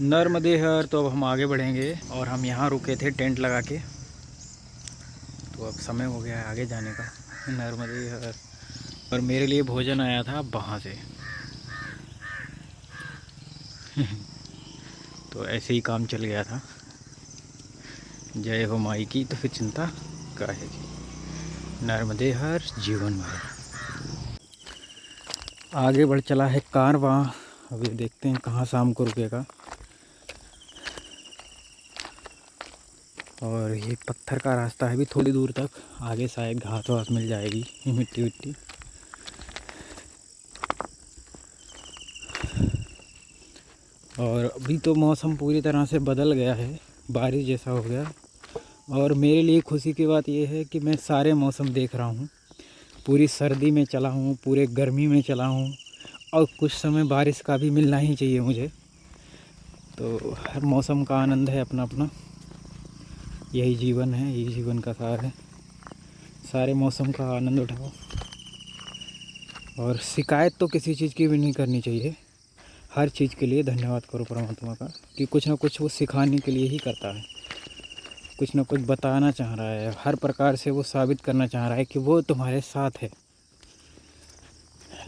नर्मदे हर। तो अब हम आगे बढ़ेंगे और हम यहाँ रुके थे टेंट लगा के। तो अब समय हो गया है आगे जाने का। नर्मदे हर। और मेरे लिए भोजन आया था वहाँ से। तो ऐसे ही काम चल गया था। जय हो माई की तो फिर चिंता काहे की। नर्मदे हर जीवन भर। आगे बढ़ चला है कारवां। अभी देखते हैं कहाँ शाम को रुकेगा। और ये पत्थर का रास्ता है भी थोड़ी दूर तक। आगे शायद घास वास मिल जाएगी, मिट्टी विट्टी। और अभी तो मौसम पूरी तरह से बदल गया है, बारिश जैसा हो गया। और मेरे लिए खुशी की बात यह है कि मैं सारे मौसम देख रहा हूँ। पूरी सर्दी में चला हूँ, पूरे गर्मी में चला हूँ, और कुछ समय बारिश का भी मिलना ही चाहिए मुझे। तो हर मौसम का आनंद है अपना अपना। यही जीवन है, यही जीवन का सार है। सारे मौसम का आनंद उठाओ। और शिकायत तो किसी चीज़ की भी नहीं करनी चाहिए। हर चीज़ के लिए धन्यवाद करो परमात्मा का, कि कुछ ना कुछ वो सिखाने के लिए ही करता है। कुछ ना कुछ बताना चाह रहा है, हर प्रकार से वो साबित करना चाह रहा है कि वो तुम्हारे साथ है।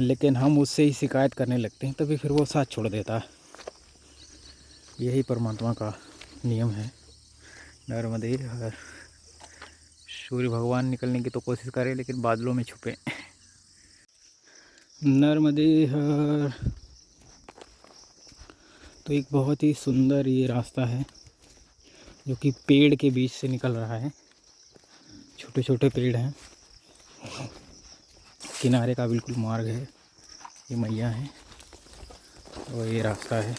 लेकिन हम उससे ही शिकायत करने लगते हैं, तभी फिर वो साथ छोड़ देता है। यही परमात्मा का नियम है। नर्मदे हर। सूर्य भगवान निकलने की तो कोशिश करे लेकिन बादलों में छुपे। नर्मदे हर। तो एक बहुत ही सुंदर ये रास्ता है जो कि पेड़ के बीच से निकल रहा है। छोटे छोटे पेड़ हैं, किनारे का बिल्कुल मार्ग है। ये मैया है और ये रास्ता है।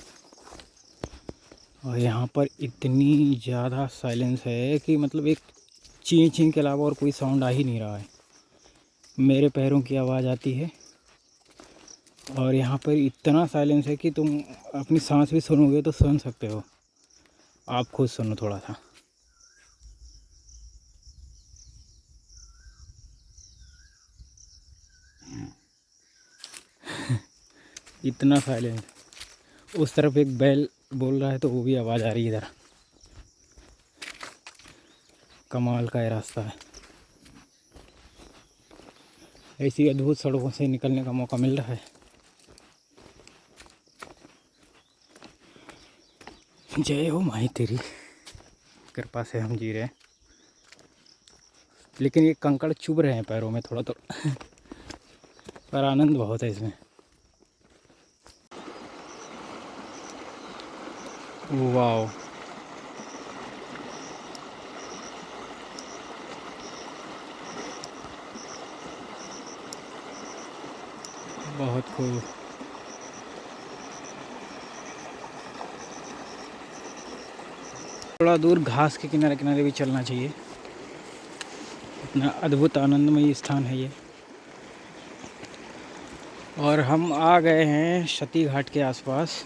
और यहाँ पर इतनी ज़्यादा साइलेंस है कि मतलब एक चीं चीं के अलावा और कोई साउंड आ ही नहीं रहा है। मेरे पैरों की आवाज़ आती है। और यहाँ पर इतना साइलेंस है कि तुम अपनी सांस भी सुनोगे तो सुन सकते हो। आप खुद सुनो थोड़ा सा। इतना साइलेंस। उस तरफ एक बैल बोल रहा है तो वो भी आवाज़ आ रही है इधर। कमाल का ये रास्ता है। ऐसी अद्भुत सड़कों से निकलने का मौका मिल रहा है। जय हो माई तेरी कृपा से हम जी रहे हैं। लेकिन ये कंकड़ चुभ रहे हैं पैरों में थोड़ा तो। पर आनंद बहुत है इसमें। वाह, बहुत खूब। थोड़ा दूर घास के किनारे किनारे भी चलना चाहिए। इतना अद्भुत आनंदमय स्थान है ये। और हम आ गए हैं सती घाट के आसपास।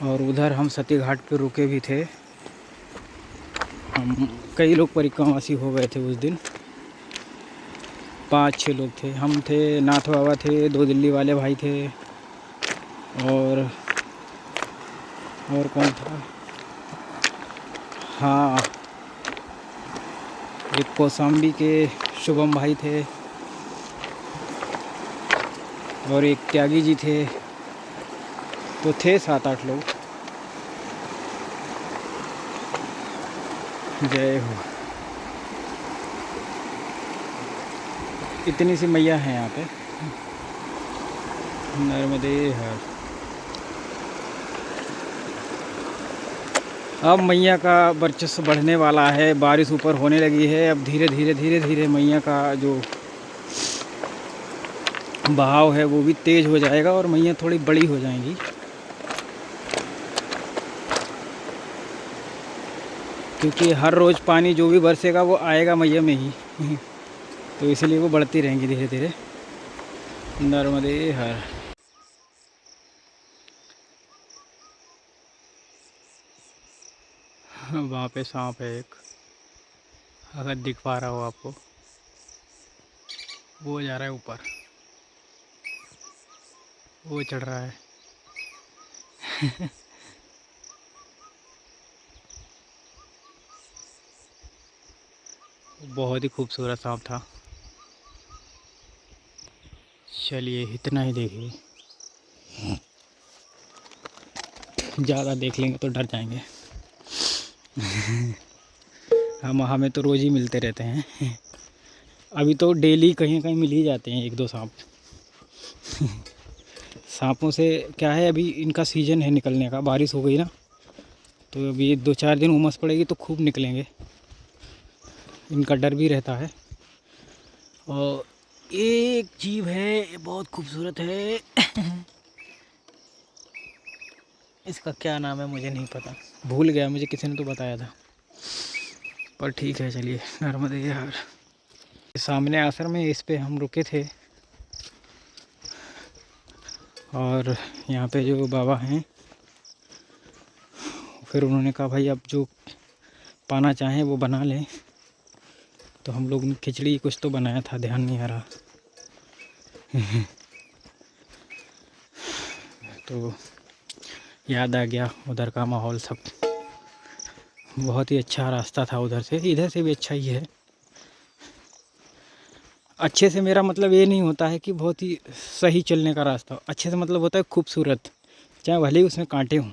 और उधर हम सती घाट पे रुके भी थे। हम कई लोग परिक्रमावासी हो गए थे उस दिन। 5-6 लोग थे। हम थे, नाथ बाबा थे, 2 दिल्ली वाले भाई थे, और कौन था, हाँ, एक कौसाम्बी के शुभम भाई थे, और एक त्यागी जी थे। तो थे 7-8 लोग। जय हो। इतनी सी मैया हैं यहाँ पे। नर्मदे हर। अब मैया का वर्चस्व बढ़ने वाला है। बारिश ऊपर होने लगी है। अब धीरे धीरे धीरे धीरे मैया का जो बहाव है वो भी तेज़ हो जाएगा और मैया थोड़ी बड़ी हो जाएंगी। क्योंकि हर रोज़ पानी जो भी बरसेगा वो आएगा मैया में ही। तो इसलिए वो बढ़ती रहेंगी धीरे धीरे। नर्मदे हर। वहाँ पे सांप है एक, अगर दिख पा रहा हो आपको। वो जा रहा है ऊपर, वो चढ़ रहा है। बहुत ही खूबसूरत सांप था। चलिए इतना ही देखिए, ज़्यादा देख लेंगे तो डर जाएंगे। हमें तो रोज़ ही मिलते रहते हैं। अभी तो डेली कहीं कहीं मिल ही जाते हैं 1-2 सांप। सांपों से क्या है, अभी इनका सीज़न है निकलने का, बारिश हो गई ना, तो अभी 2-4 दिन उमस पड़ेगी तो खूब निकलेंगे। इनका डर भी रहता है। और एक जीव है, ये बहुत खूबसूरत है। इसका क्या नाम है मुझे नहीं पता, भूल गया, मुझे किसी ने तो बताया था, पर ठीक है। चलिए, नर्मदे यार। सामने आश्रम है, इस पे हम रुके थे। और यहाँ पे जो बाबा हैं, फिर उन्होंने कहा भाई अब जो पाना चाहें वो बना लें। तो हम लोग ने खिचड़ी कुछ तो बनाया था, ध्यान नहीं आ रहा। तो याद आ गया उधर का माहौल सब। बहुत ही अच्छा रास्ता था उधर से, इधर से भी अच्छा ही है। अच्छे से मेरा मतलब ये नहीं होता है कि बहुत ही सही चलने का रास्ता, अच्छे से मतलब होता है खूबसूरत, चाहे भले ही उसमें कांटे हों।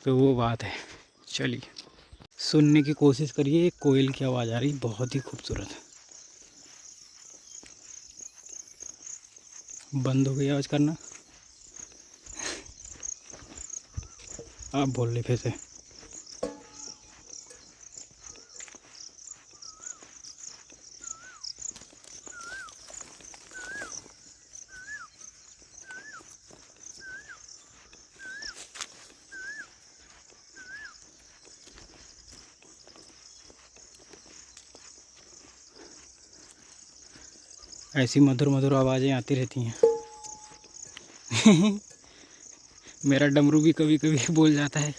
तो वो बात है। चलिए, सुनने की कोशिश करिए, कोयल की आवाज़ आ रही, बहुत ही खूबसूरत है। बंद हो गई आवाज़ करना। आप बोल रहे फिर से। ऐसी मधुर मधुर आवाज़ें आती रहती हैं। मेरा डमरू भी कभी कभी बोल जाता है,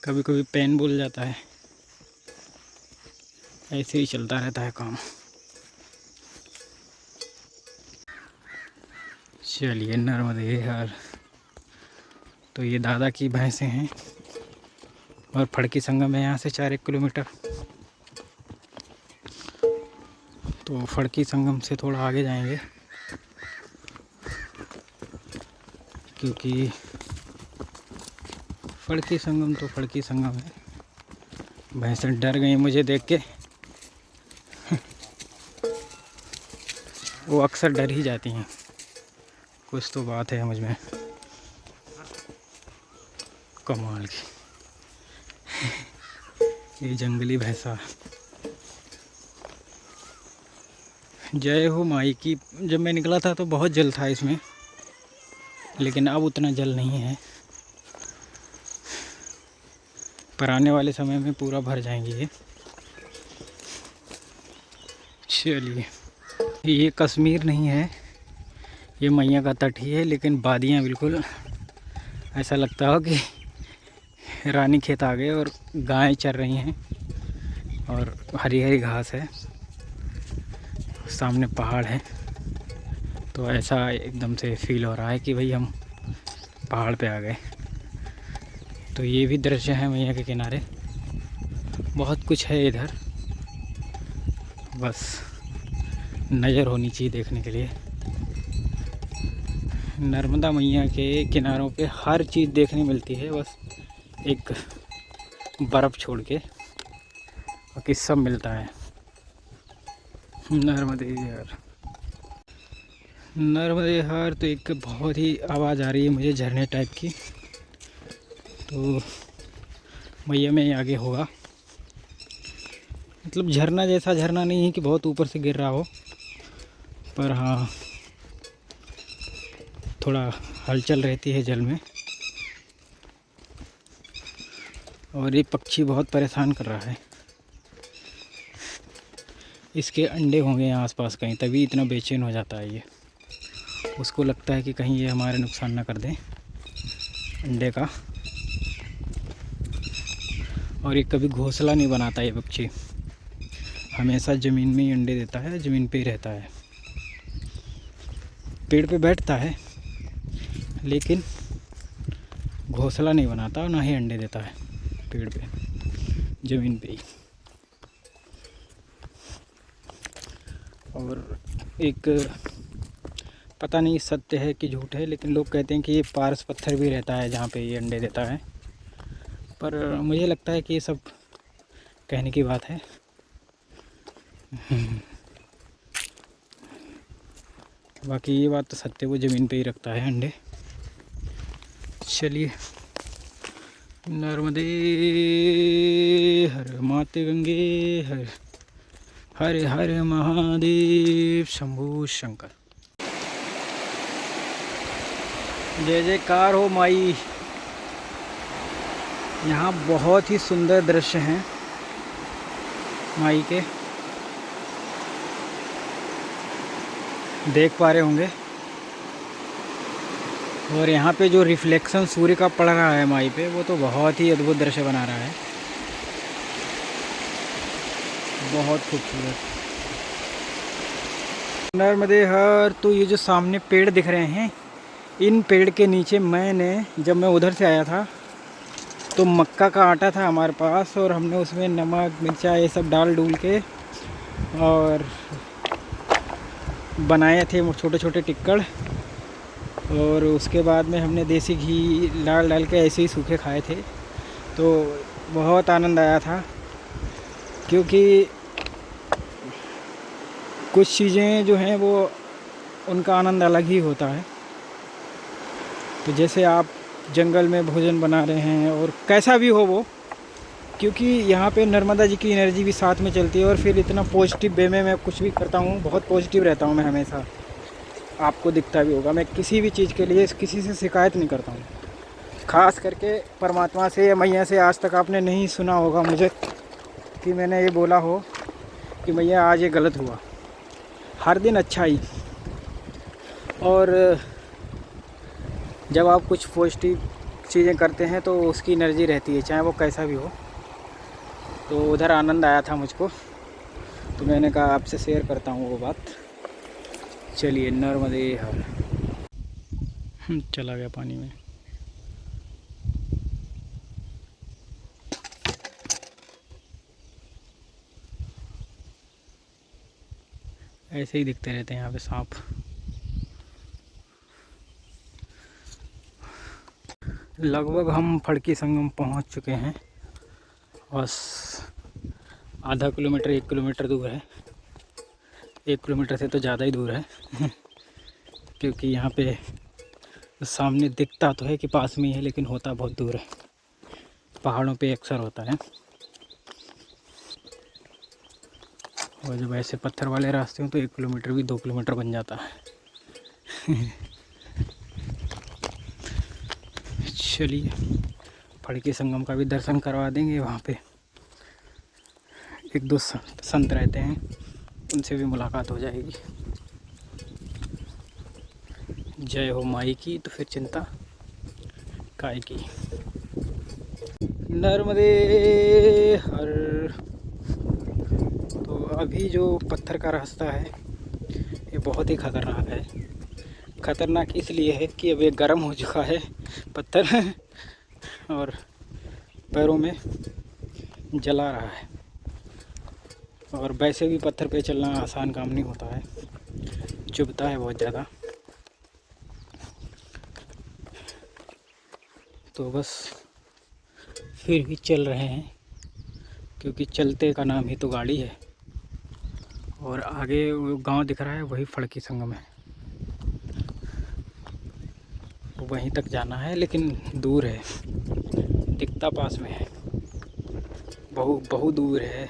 कभी कभी पेन बोल जाता है। ऐसे ही चलता रहता है काम। चलिए, नर्मदे यार। तो ये दादा की भैंसें हैं, और फड़की संगम है यहाँ से 4-1 किलोमीटर। तो फड़की संगम से थोड़ा आगे जाएंगे, क्योंकि फड़की संगम तो फड़की संगम है। भैंसें डर गई मुझे देख के। वो अक्सर डर ही जाती हैं, कुछ तो बात है समझ में, कमाल की। ये जंगली भैंसा। जय हो माई की। जब मैं निकला था तो बहुत जल था इसमें, लेकिन अब उतना जल नहीं है, पर आने वाले समय में पूरा भर जाएंगे ये। चलिए, ये कश्मीर नहीं है, ये मैया का तट ही है, लेकिन वादियाँ बिल्कुल ऐसा लगता हो कि रानी खेत आ गए और गायें चर रही हैं, और हरी हरी घास है, सामने पहाड़ है। तो ऐसा एकदम से फील हो रहा है कि भाई हम पहाड़ पे आ गए। तो ये भी दृश्य है मैया के किनारे, बहुत कुछ है इधर, बस नज़र होनी चाहिए देखने के लिए। नर्मदा मैया के किनारों पे हर चीज़ देखने मिलती है, बस एक बर्फ़ छोड़ के बाकी सब मिलता है। नर्मदे यार, नर्मदे यार। तो एक बहुत ही आवाज़ आ रही है मुझे झरने टाइप की, तो मैया में आगे होगा। मतलब झरना जैसा झरना नहीं है कि बहुत ऊपर से गिर रहा हो, पर हाँ थोड़ा हलचल रहती है जल में। और ये पक्षी बहुत परेशान कर रहा है, इसके अंडे होंगे यहाँ आसपास कहीं, तभी इतना बेचैन हो जाता है ये। उसको लगता है कि कहीं ये हमारे नुकसान ना कर दें अंडे का। और ये कभी घोंसला नहीं बनाता ये पक्षी, हमेशा ज़मीन में ही अंडे देता है, ज़मीन पे ही रहता है। पेड़ पे बैठता है, लेकिन घोंसला नहीं बनाता और ना ही अंडे देता है पेड़ पे, ज़मीन पे ही। और एक पता नहीं सत्य है कि झूठ है, लेकिन लोग कहते हैं कि ये पारस पत्थर भी रहता है जहाँ पे ये अंडे देता है, पर मुझे लगता है कि ये सब कहने की बात है। बाकी ये बात तो सत्य, वो ज़मीन पे ही रखता है अंडे। चलिए, नर्मदे हर माते गंगे हर हरे हरे महादेव शंभू शंकर। जय जयकार हो माई। यहाँ बहुत ही सुंदर दृश्य हैं माई के, देख पा रहे होंगे। और यहाँ पे जो रिफ्लेक्शन सूर्य का पड़ रहा है माई पे, वो तो बहुत ही अद्भुत दृश्य बना रहा है, बहुत खूबसूरत। नर्मदे हर। तो ये जो सामने पेड़ दिख रहे हैं, इन पेड़ के नीचे जब मैं उधर से आया था तो मक्का का आटा था हमारे पास, और हमने उसमें नमक मिर्चा ये सब डाल डूल के और बनाए थे छोटे छोटे टिक्कड़। और उसके बाद में हमने देसी घी डाल के ऐसे ही सूखे खाए थे, तो बहुत आनंद आया था। क्योंकि कुछ चीज़ें जो हैं वो उनका आनंद अलग ही होता है। तो जैसे आप जंगल में भोजन बना रहे हैं और कैसा भी हो वो, क्योंकि यहाँ पे नर्मदा जी की एनर्जी भी साथ में चलती है। और फिर इतना पॉजिटिव वे में मैं कुछ भी करता हूँ, बहुत पॉजिटिव रहता हूँ मैं हमेशा, आपको दिखता भी होगा। मैं किसी भी चीज़ के लिए किसी से शिकायत नहीं करता हूँ, ख़ास करके परमात्मा से या मैया से। आज तक आपने नहीं सुना होगा मुझे कि मैंने ये बोला हो कि मैया आज ये गलत हुआ। हर दिन अच्छा ही। और जब आप कुछ पॉजिटिव चीज़ें करते हैं तो उसकी एनर्जी रहती है, चाहे वो कैसा भी हो। तो उधर आनंद आया था मुझको, तो मैंने कहा आपसे शेयर करता हूँ वो बात। चलिए, नर्मदे हर। चला गया पानी में। ऐसे ही दिखते रहते हैं यहाँ पे सांप। लगभग हम फड़की संगम पहुँच चुके हैं, बस आधा किलोमीटर 1 किलोमीटर दूर है। 1 किलोमीटर से तो ज़्यादा ही दूर है। क्योंकि यहाँ पे सामने दिखता तो है कि पास में ही है, लेकिन होता बहुत दूर है। पहाड़ों पे अक्सर होता है। और जब ऐसे पत्थर वाले रास्ते हों तो 1 किलोमीटर भी 2 किलोमीटर बन जाता है। चलिए, फड़की संगम का भी दर्शन करवा देंगे। वहाँ पे 1-2 संत रहते हैं, उनसे भी मुलाकात हो जाएगी। जय हो माई की, तो फिर चिंता काय की। नर्मदे हर। तो अभी जो पत्थर का रास्ता है ये बहुत ही ख़तरनाक है। ख़तरनाक इसलिए है कि अब ये गर्म हो चुका है पत्थर और पैरों में जला रहा है। और वैसे भी पत्थर पे चलना आसान काम नहीं होता है, चुभता है बहुत ज़्यादा। तो बस फिर भी चल रहे हैं, क्योंकि चलते का नाम ही तो गाड़ी है। और आगे वो गांव दिख रहा है, वही फड़की संगम है। वहीं तक जाना है, लेकिन दूर है, दिखता पास में है, बहुत दूर है।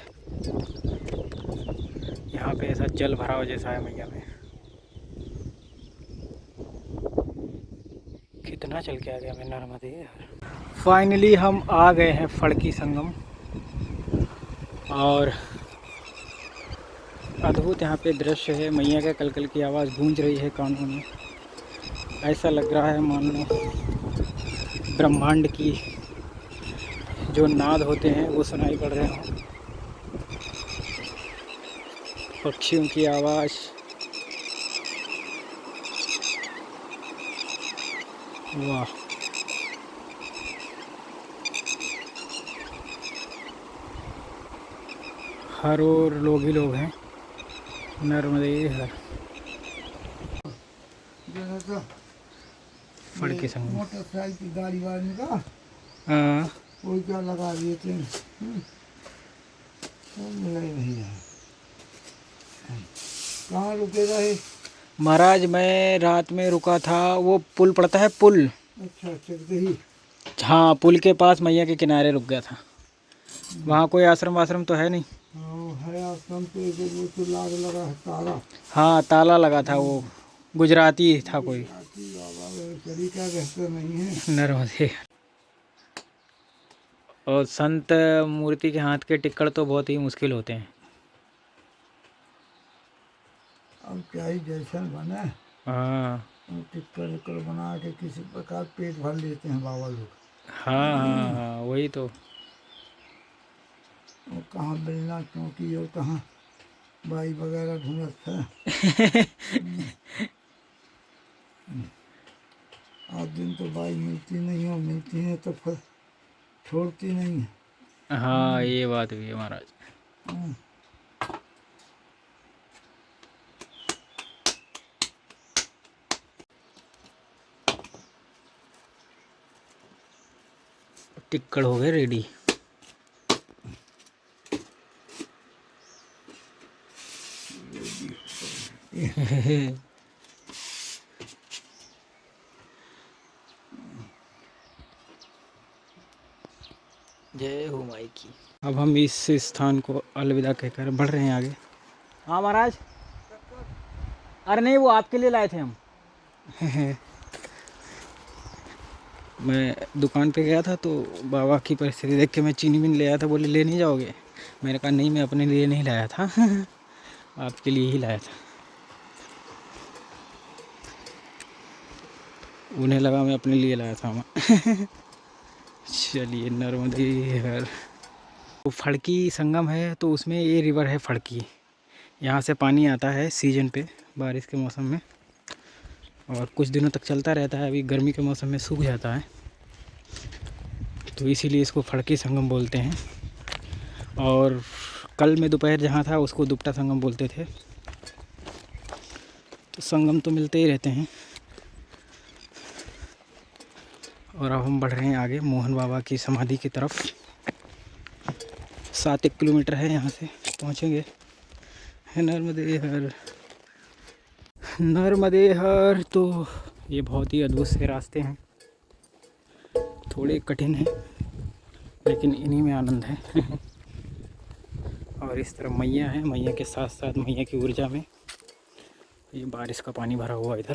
यहाँ पे ऐसा जल भराव जैसा है मैया में। कितना चल के आ गया मैं नर्मदे यार। फाइनली हम आ गए हैं फड़की संगम, और अद्भुत यहाँ पे दृश्य है। मैया का कलकल की आवाज़ गूंज रही है कानों में। ऐसा लग रहा है मानो ब्रह्मांड की जो नाद होते हैं वो सुनाई पड़ रहे हों। पक्षियों की आवाज़, वाह। हर और लोग ही लोग हैं। नर्मदे हर फड़ के संग मोटरसाइकिल गाड़ी वाले का हाँ कोई क्या लगा दिए थे, मिला ही नहीं है। कहाँ रुके रहे? महाराज मैं रात में रुका था, वो पुल पड़ता है पुल, अच्छा चकदही। हाँ पुल के पास मैया के किनारे रुक गया था। वहाँ कोई आश्रम वाश्रम तो है नहीं। हाँ है आश्रम तो एक वो तो लाग लगा है तारा। हाँ ताला लगा था, वो गुजराती था कोई। बाबा तरीका रहता नहीं है। नर्मदे। और संत मूर्ति के हाथ के टिक्कड़ तो बहुत ही मुश्किल होते हैं। अब क्या ही जैसन बने, हाँ टिक्कर विक्कर बना के किसी प्रकार पेट भर लेते हैं बाबा लोग। हाँ हाँ हाँ वही तो। और कहाँ बेलना चौकी और कहाँ बाई वगैरह ढूंढत है। आज दिन तो बाई मिलती नहीं हो, मिलती है तो फिर छोड़ती नहीं है। हाँ ये बात भी है महाराज। हम्म। टिक्कड़ हो गए रेडी। जय हो माई की। अब हम इस स्थान को अलविदा कहकर बढ़ रहे हैं आगे। हाँ महाराज, अरे नहीं वो आपके लिए लाए थे हम। मैं दुकान पे गया था तो बाबा की परिस्थिति देख के मैं चीनी भी ले आया था। बोले ले नहीं जाओगे? मैंने कहा नहीं मैं अपने लिए नहीं लाया था, आपके लिए ही लाया था। उन्हें लगा मैं अपने लिए लाया था। चलिए नर्मदे हर। तो फड़की संगम है तो उसमें ये रिवर है फड़की। यहाँ से पानी आता है सीजन पे, बारिश के मौसम में, और कुछ दिनों तक चलता रहता है। अभी गर्मी के मौसम में सूख जाता है, तो इसीलिए इसको फड़की संगम बोलते हैं। और कल मैं दोपहर जहाँ था उसको दुपटा संगम बोलते थे। तो संगम तो मिलते ही रहते हैं। और अब हम बढ़ रहे हैं आगे मोहन बाबा की समाधि की तरफ। 7 किलोमीटर है यहाँ से, पहुँचेंगे। नर्मदे हर, नर्मदे हर। तो ये बहुत ही अद्भुत से रास्ते हैं, थोड़े कठिन हैं लेकिन इन्हीं में आनंद है। और इस तरफ मैया है, मैया के साथ साथ मैया की ऊर्जा में ये बारिश का पानी भरा हुआ इधर,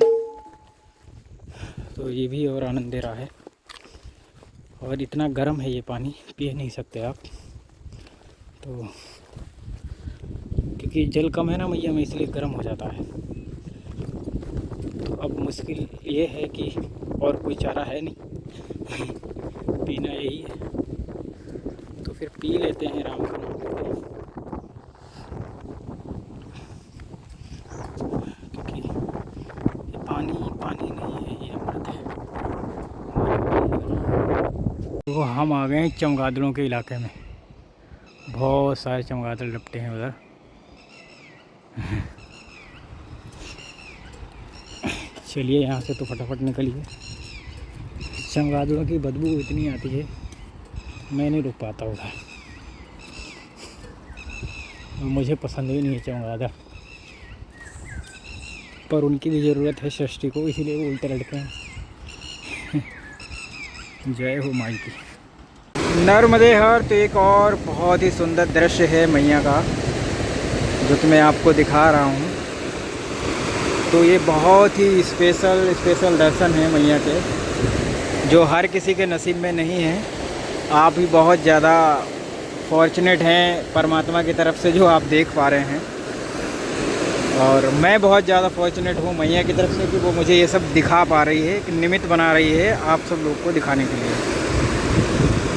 तो ये भी और आनंद दे रहा है। और इतना गर्म है ये पानी, पी नहीं सकते आप, तो क्योंकि जल कम है ना मैया में, इसलिए गर्म हो जाता है। तो अब मुश्किल ये है कि और कोई चारा है नहीं, पीना यही है, तो फिर पी लेते हैं राम का नाम लेते हैं। क्योंकि ये पानी पानी नहीं है, ये अमृत है। तो हम आ गए हैं चमगादड़ों के इलाके में, बहुत सारे चमगादड़ लपटे हैं उधर। चलिए यहाँ से तो फटाफट निकलिए। चमगादड़ों की बदबू इतनी आती है, मैं नहीं रुक पाता उधर, मुझे पसंद ही नहीं है चमगादड़। पर उनकी भी ज़रूरत है सृष्टि को, इसीलिए वो उल्टे लड़के हैं। जय हो माई की। नर्मदे हर। तो एक और बहुत ही सुंदर दृश्य है मैया का, जो कि मैं आपको दिखा रहा हूँ। तो ये बहुत ही स्पेशल दर्शन है मैया के, जो हर किसी के नसीब में नहीं है। आप भी बहुत ज़्यादा फॉर्चुनेट हैं परमात्मा की तरफ से जो आप देख पा रहे हैं, और मैं बहुत ज़्यादा फॉर्चुनेट हूँ मैया की तरफ से कि वो मुझे ये सब दिखा पा रही है, कि निमित्त बना रही है आप सब लोग को दिखाने के लिए।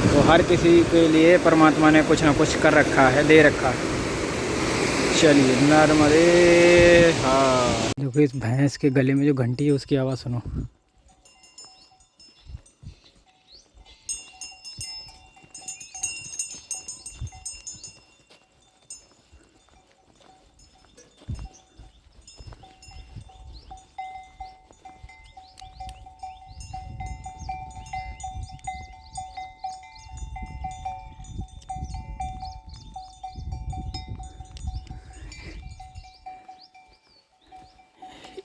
तो हर किसी के लिए परमात्मा ने कुछ ना कुछ कर रखा है, दे रखा है। चलिए नर्मदे। हाँ देखो इस भैंस के गले में जो घंटी है उसकी आवाज़ सुनो।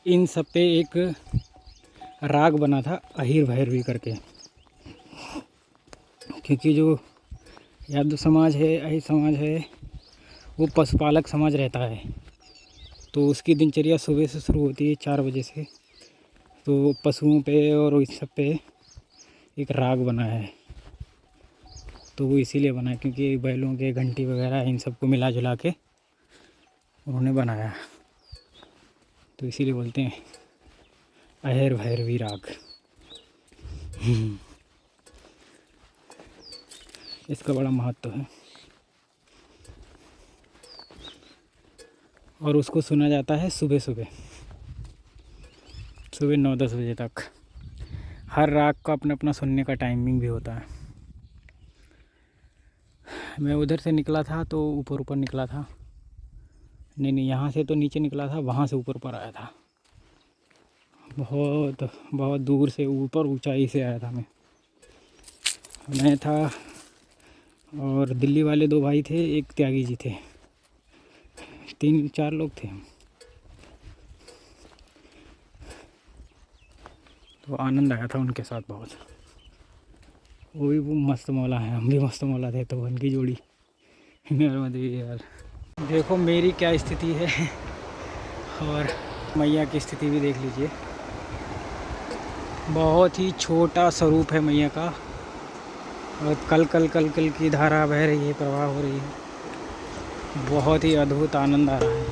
इन सब पे एक राग बना था अहिर भैरवी करके, क्योंकि जो यादव समाज है, अहिर समाज है, वो पशुपालक समाज रहता है। तो उसकी दिनचर्या सुबह से शुरू होती है 4 बजे से। तो पशुओं पे और इस सब पे एक राग बना है, तो वो इसीलिए बना है क्योंकि बैलों के घंटी वगैरह इन सबको मिला जुला के उन्होंने बनाया, तो इसीलिए बोलते हैं अहिर भैरवी राग। इसका बड़ा महत्व है और उसको सुना जाता है सुबह सुबह 9-10 बजे तक। हर राग का अपना अपना सुनने का टाइमिंग भी होता है। मैं उधर से निकला था तो ऊपर निकला था, नहीं यहाँ से तो नीचे निकला था, वहाँ से ऊपर आया था। बहुत बहुत दूर से ऊपर ऊंचाई से आया था मैं था और दिल्ली वाले 2 भाई थे, एक त्यागी जी थे, 3-4 लोग थे हम। तो आनंद आया था उनके साथ बहुत। वो मस्त मौला है, हम भी मस्त मौला थे, तो उनकी जोड़ी यार। देखो मेरी क्या स्थिति है और मैया की स्थिति भी देख लीजिए। बहुत ही छोटा स्वरूप है मैया का और कल कल कल कल की धारा बह रही है, प्रवाह हो रही है। बहुत ही अद्भुत आनंद आ रहा है।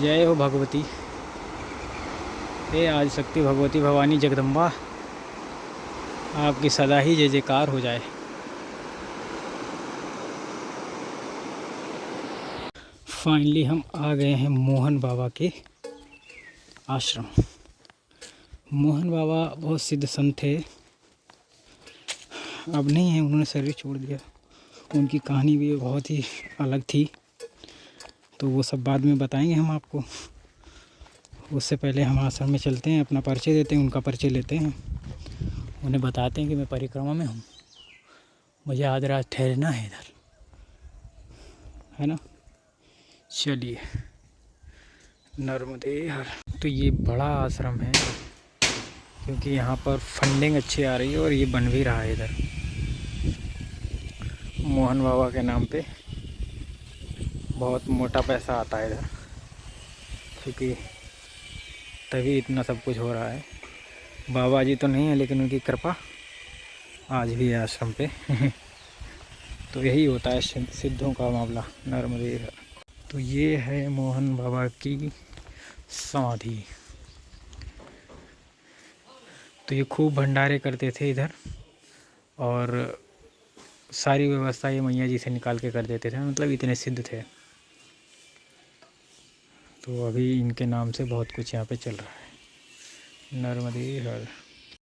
जय हो भगवती, हे आज शक्ति भगवती भवानी जगदम्बा, आपकी सदा ही जय जयकार हो जाए। फाइनली हम आ गए हैं मोहन बाबा के आश्रम। मोहन बाबा बहुत सिद्ध संत थे, अब नहीं है, उन्होंने शरीर छोड़ दिया। उनकी कहानी भी बहुत ही अलग थी, तो वो सब बाद में बताएंगे हम आपको। उससे पहले हम आश्रम में चलते हैं, अपना परिचय देते हैं, उनका परिचय लेते हैं, उन्हें बताते हैं कि मैं परिक्रमा में हूँ, मुझे आज रात ठहरना है इधर, है ना। चलिए, नर्मदे हर। तो ये बड़ा आश्रम है क्योंकि यहाँ पर फंडिंग अच्छी आ रही है और ये बन भी रहा है इधर मोहन बाबा के नाम पे। बहुत मोटा पैसा आता है इधर, क्योंकि तभी इतना सब कुछ हो रहा है। बाबा जी तो नहीं है, लेकिन उनकी कृपा आज भी है आश्रम पे। तो यही होता है सिद्धों का मामला, नर्मदे हर। तो ये है मोहन बाबा की समाधि। तो ये खूब भंडारे करते थे इधर और सारी व्यवस्था ये मैया जी से निकाल के कर देते थे, मतलब इतने सिद्ध थे। तो अभी इनके नाम से बहुत कुछ यहाँ पे चल रहा है। नर्मदे हर।